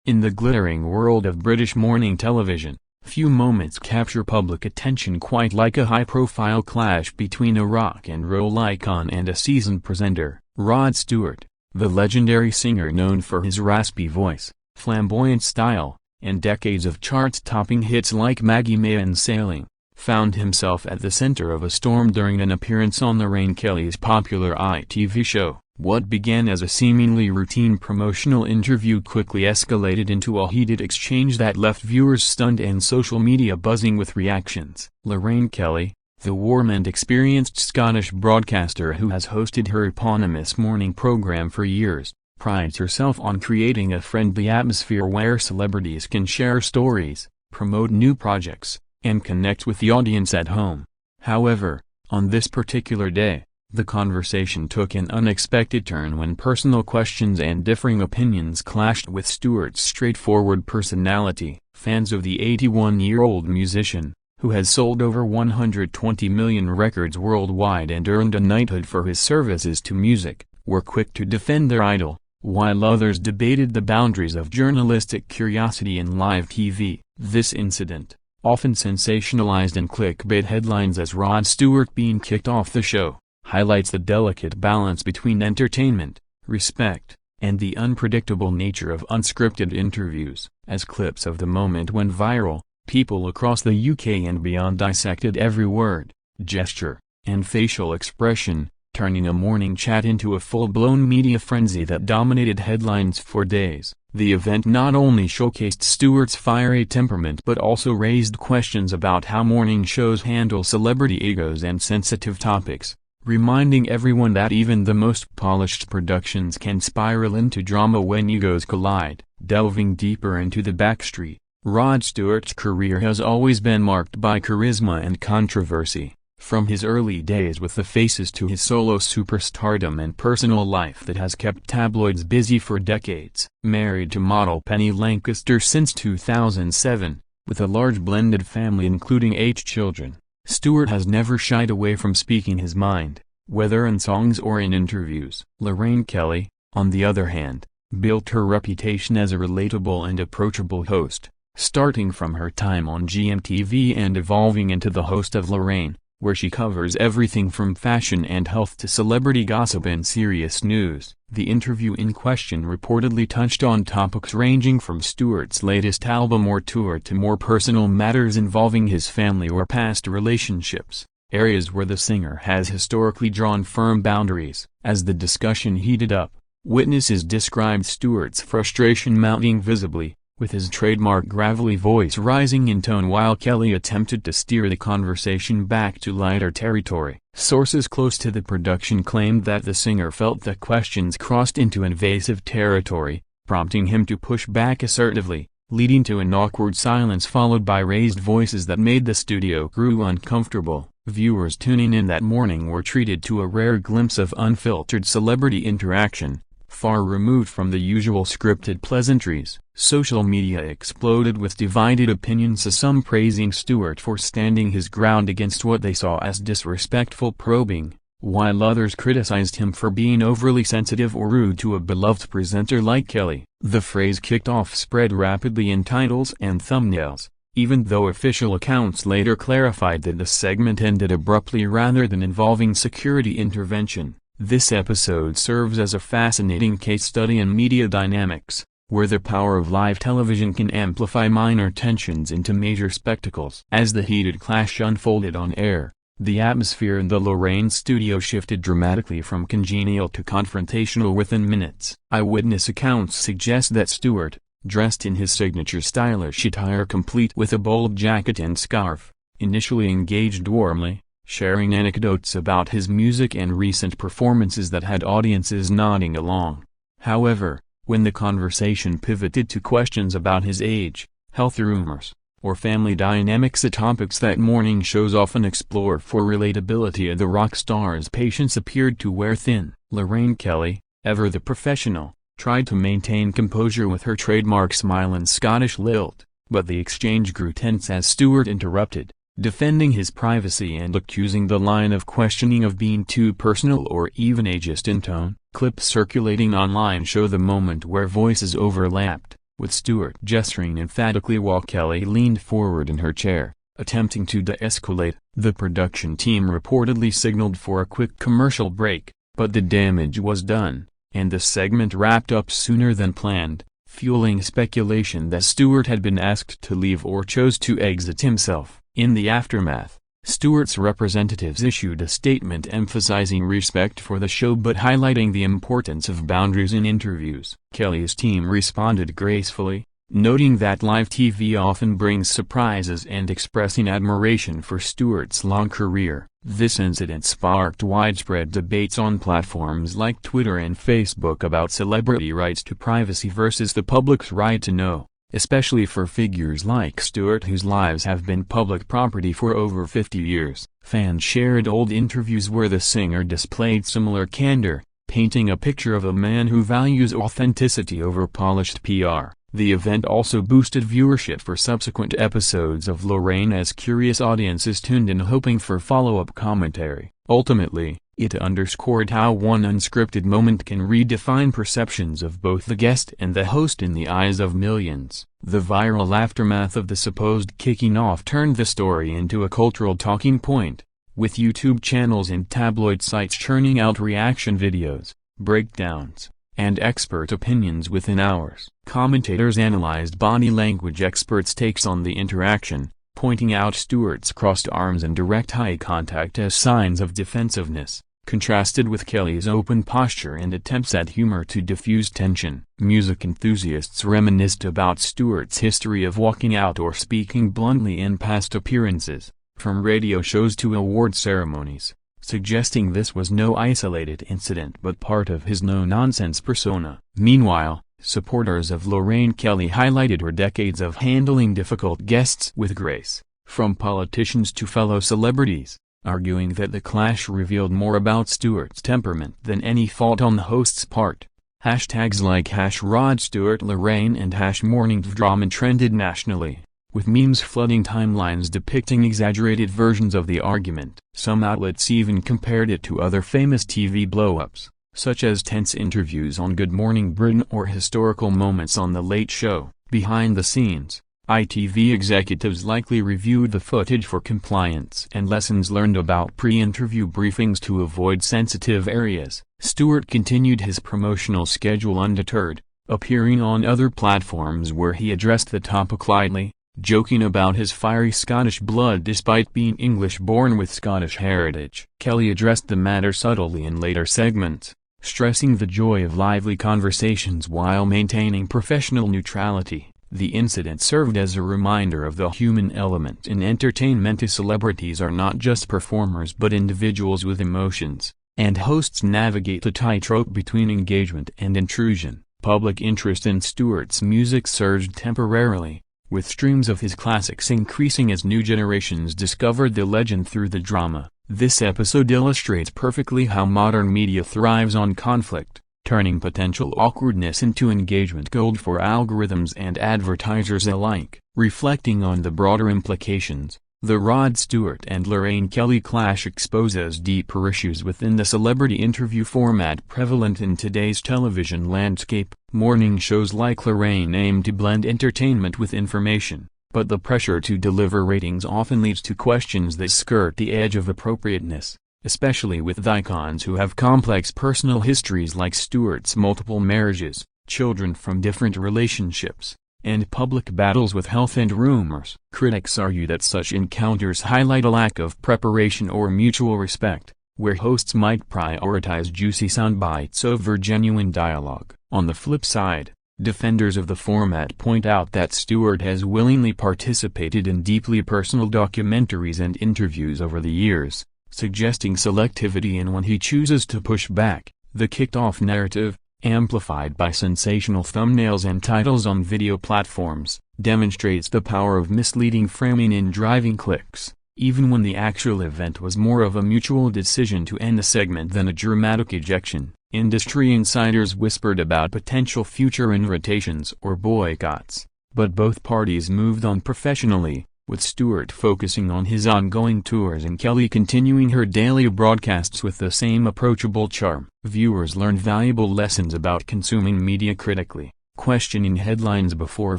In the glittering world of British morning television, few moments capture public attention quite like a high-profile clash between a rock and roll icon and a seasoned presenter. Rod Stewart, the legendary singer known for his raspy voice, flamboyant style, and decades of chart-topping hits like Maggie May and Sailing, found himself at the center of a storm during an appearance on Lorraine Kelly's popular ITV show. What began as a seemingly routine promotional interview quickly escalated into a heated exchange that left viewers stunned and social media buzzing with reactions. Lorraine Kelly, the warm and experienced Scottish broadcaster who has hosted her eponymous morning program for years, prides herself on creating a friendly atmosphere where celebrities can share stories, promote new projects, and connect with the audience at home. However, on this particular day, the conversation took an unexpected turn when personal questions and differing opinions clashed with Stewart's straightforward personality. Fans of the 81-year-old musician, who has sold over 120 million records worldwide and earned a knighthood for his services to music, were quick to defend their idol, while others debated the boundaries of journalistic curiosity in live TV. This incident, often sensationalized in clickbait headlines as Rod Stewart being kicked off the show, highlights the delicate balance between entertainment, respect, and the unpredictable nature of unscripted interviews. As clips of the moment went viral, people across the UK and beyond dissected every word, gesture, and facial expression, turning a morning chat into a full-blown media frenzy that dominated headlines for days. The event not only showcased Stewart's fiery temperament but also raised questions about how morning shows handle celebrity egos and sensitive topics, reminding everyone that even the most polished productions can spiral into drama when egos collide. Delving deeper into the backstory, Rod Stewart's career has always been marked by charisma and controversy, from his early days with the Faces to his solo superstardom and personal life that has kept tabloids busy for decades. Married to model Penny Lancaster since 2007, with a large blended family including 8 children, Stewart has never shied away from speaking his mind, whether in songs or in interviews. Lorraine Kelly, on the other hand, built her reputation as a relatable and approachable host, starting from her time on GMTV and evolving into the host of Lorraine, where she covers everything from fashion and health to celebrity gossip and serious news. The interview in question reportedly touched on topics ranging from Stewart's latest album or tour to more personal matters involving his family or past relationships, areas where the singer has historically drawn firm boundaries. As the discussion heated up, witnesses described Stewart's frustration mounting visibly, with his trademark gravelly voice rising in tone while Kelly attempted to steer the conversation back to lighter territory. Sources close to the production claimed that the singer felt the questions crossed into invasive territory, prompting him to push back assertively, leading to an awkward silence followed by raised voices that made the studio crew uncomfortable. Viewers tuning in that morning were treated to a rare glimpse of unfiltered celebrity interaction, far removed from the usual scripted pleasantries. Social media exploded with divided opinions, some praising Stewart for standing his ground against what they saw as disrespectful probing, while others criticized him for being overly sensitive or rude to a beloved presenter like Kelly. The phrase "kicked off" spread rapidly in titles and thumbnails, even though official accounts later clarified that the segment ended abruptly rather than involving security intervention. This episode serves as a fascinating case study in media dynamics, where the power of live television can amplify minor tensions into major spectacles. As the heated clash unfolded on air, the atmosphere in the Lorraine studio shifted dramatically from congenial to confrontational within minutes. Eyewitness accounts suggest that Stewart, dressed in his signature stylish attire complete with a bold jacket and scarf, initially engaged warmly, sharing anecdotes about his music and recent performances that had audiences nodding along. However, when the conversation pivoted to questions about his age, health rumors, or family dynamics, the topics that morning shows often explore for relatability, the rock star's patience appeared to wear thin. Lorraine Kelly, ever the professional, tried to maintain composure with her trademark smile and Scottish lilt, but the exchange grew tense as Stewart interrupted, defending his privacy and accusing the line of questioning of being too personal or even ageist in tone. Clips circulating online show the moment where voices overlapped, with Stewart gesturing emphatically while Kelly leaned forward in her chair, attempting to de-escalate. The production team reportedly signaled for a quick commercial break, but the damage was done, and the segment wrapped up sooner than planned, fueling speculation that Stewart had been asked to leave or chose to exit himself. In the aftermath, Stewart's representatives issued a statement emphasizing respect for the show but highlighting the importance of boundaries in interviews. Kelly's team responded gracefully, noting that live TV often brings surprises and expressing admiration for Stewart's long career. This incident sparked widespread debates on platforms like Twitter and Facebook about celebrity rights to privacy versus the public's right to know, especially for figures like Stewart whose lives have been public property for over 50 years. Fans shared old interviews where the singer displayed similar candor, painting a picture of a man who values authenticity over polished PR. The event also boosted viewership for subsequent episodes of Lorraine as curious audiences tuned in hoping for follow-up commentary. Ultimately, it underscored how one unscripted moment can redefine perceptions of both the guest and the host in the eyes of millions. The viral aftermath of the supposed kicking off turned the story into a cultural talking point, with YouTube channels and tabloid sites churning out reaction videos, breakdowns, and expert opinions within hours. Commentators analyzed body language experts' takes on the interaction, pointing out Stewart's crossed arms and direct eye contact as signs of defensiveness, contrasted with Kelly's open posture and attempts at humor to diffuse tension. Music enthusiasts reminisced about Stewart's history of walking out or speaking bluntly in past appearances, from radio shows to award ceremonies, suggesting this was no isolated incident but part of his no-nonsense persona. Meanwhile, supporters of Lorraine Kelly highlighted her decades of handling difficult guests with grace, from politicians to fellow celebrities, arguing that the clash revealed more about Stewart's temperament than any fault on the host's part. Hashtags like #RodStewartLorraine and #MorningDrama trended nationally, with memes flooding timelines depicting exaggerated versions of the argument. Some outlets even compared it to other famous TV blow-ups, such as tense interviews on Good Morning Britain or historical moments on The Late Show. Behind the scenes, ITV executives likely reviewed the footage for compliance and lessons learned about pre-interview briefings to avoid sensitive areas. Stewart continued his promotional schedule undeterred, appearing on other platforms where he addressed the topic lightly, joking about his fiery Scottish blood despite being English-born with Scottish heritage. Kelly addressed the matter subtly in later segments, stressing the joy of lively conversations while maintaining professional neutrality. The incident served as a reminder of the human element in entertainment. Celebrities are not just performers but individuals with emotions, and hosts navigate the tightrope between engagement and intrusion. Public interest in Stewart's music surged temporarily, with streams of his classics increasing as new generations discovered the legend through the drama. This episode illustrates perfectly how modern media thrives on conflict, turning potential awkwardness into engagement gold for algorithms and advertisers alike. Reflecting on the broader implications, the Rod Stewart and Lorraine Kelly clash exposes deeper issues within the celebrity interview format prevalent in today's television landscape. Morning shows like Lorraine aim to blend entertainment with information, but the pressure to deliver ratings often leads to questions that skirt the edge of appropriateness, especially with icons who have complex personal histories like Stewart's multiple marriages, children from different relationships, and public battles with health and rumors. Critics argue that such encounters highlight a lack of preparation or mutual respect, where hosts might prioritize juicy soundbites over genuine dialogue. On the flip side, defenders of the format point out that Stewart has willingly participated in deeply personal documentaries and interviews over the years, suggesting selectivity in when he chooses to push back. The kicked-off narrative, amplified by sensational thumbnails and titles on video platforms, demonstrates the power of misleading framing in driving clicks, even when the actual event was more of a mutual decision to end the segment than a dramatic ejection. Industry insiders whispered about potential future invitations or boycotts, but both parties moved on professionally, with Stewart focusing on his ongoing tours and Kelly continuing her daily broadcasts with the same approachable charm. Viewers learned valuable lessons about consuming media critically, questioning headlines before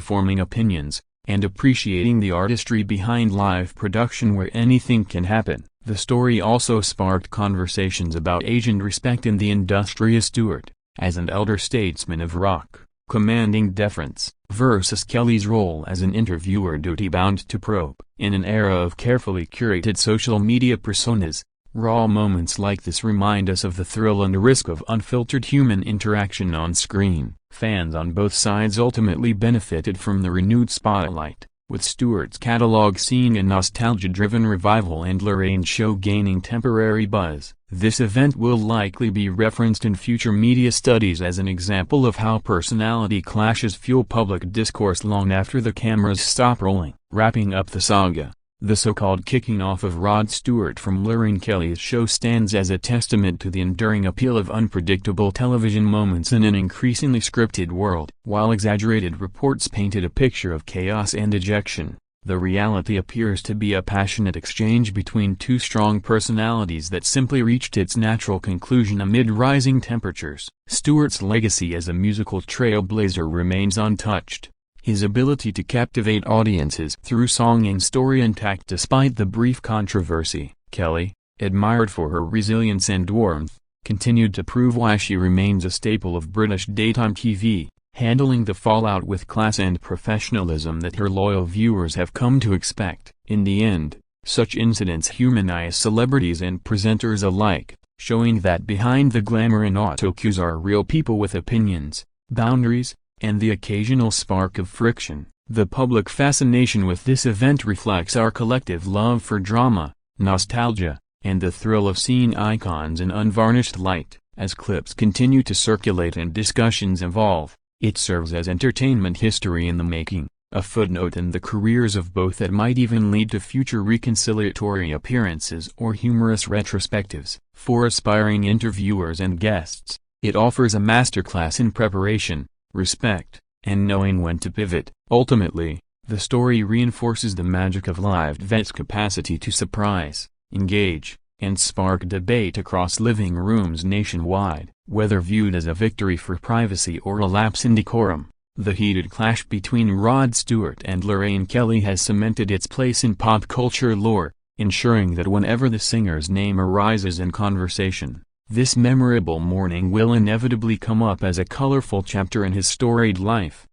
forming opinions, and appreciating the artistry behind live production where anything can happen. The story also sparked conversations about age and respect in the industry. Stewart, as an elder statesman of rock, commanding deference, versus Kelly's role as an interviewer duty-bound to probe. In an era of carefully curated social media personas, raw moments like this remind us of the thrill and risk of unfiltered human interaction on screen. Fans on both sides ultimately benefited from the renewed spotlight, with Stewart's catalog seeing a nostalgia-driven revival and Lorraine's show gaining temporary buzz. This event will likely be referenced in future media studies as an example of how personality clashes fuel public discourse long after the cameras stop rolling. Wrapping up the saga, the so-called kicking off of Rod Stewart from Lorraine Kelly's show stands as a testament to the enduring appeal of unpredictable television moments in an increasingly scripted world. While exaggerated reports painted a picture of chaos and dejection, the reality appears to be a passionate exchange between two strong personalities that simply reached its natural conclusion amid rising temperatures. Stewart's legacy as a musical trailblazer remains untouched, his ability to captivate audiences through song and story intact despite the brief controversy. Kelly, admired for her resilience and warmth, continued to prove why she remains a staple of British daytime TV, handling the fallout with class and professionalism that her loyal viewers have come to expect. In the end, such incidents humanize celebrities and presenters alike, showing that behind the glamour and autocues are real people with opinions, boundaries, and the occasional spark of friction. The public fascination with this event reflects our collective love for drama, nostalgia, and the thrill of seeing icons in unvarnished light. As clips continue to circulate and discussions evolve, it serves as entertainment history in the making, a footnote in the careers of both that might even lead to future reconciliatory appearances or humorous retrospectives. For aspiring interviewers and guests, it offers a masterclass in preparation, respect, and knowing when to pivot. Ultimately, the story reinforces the magic of live TV's capacity to surprise, engage, and spark debate across living rooms nationwide. Whether viewed as a victory for privacy or a lapse in decorum, the heated clash between Rod Stewart and Lorraine Kelly has cemented its place in pop culture lore, ensuring that whenever the singer's name arises in conversation, this memorable morning will inevitably come up as a colorful chapter in his storied life.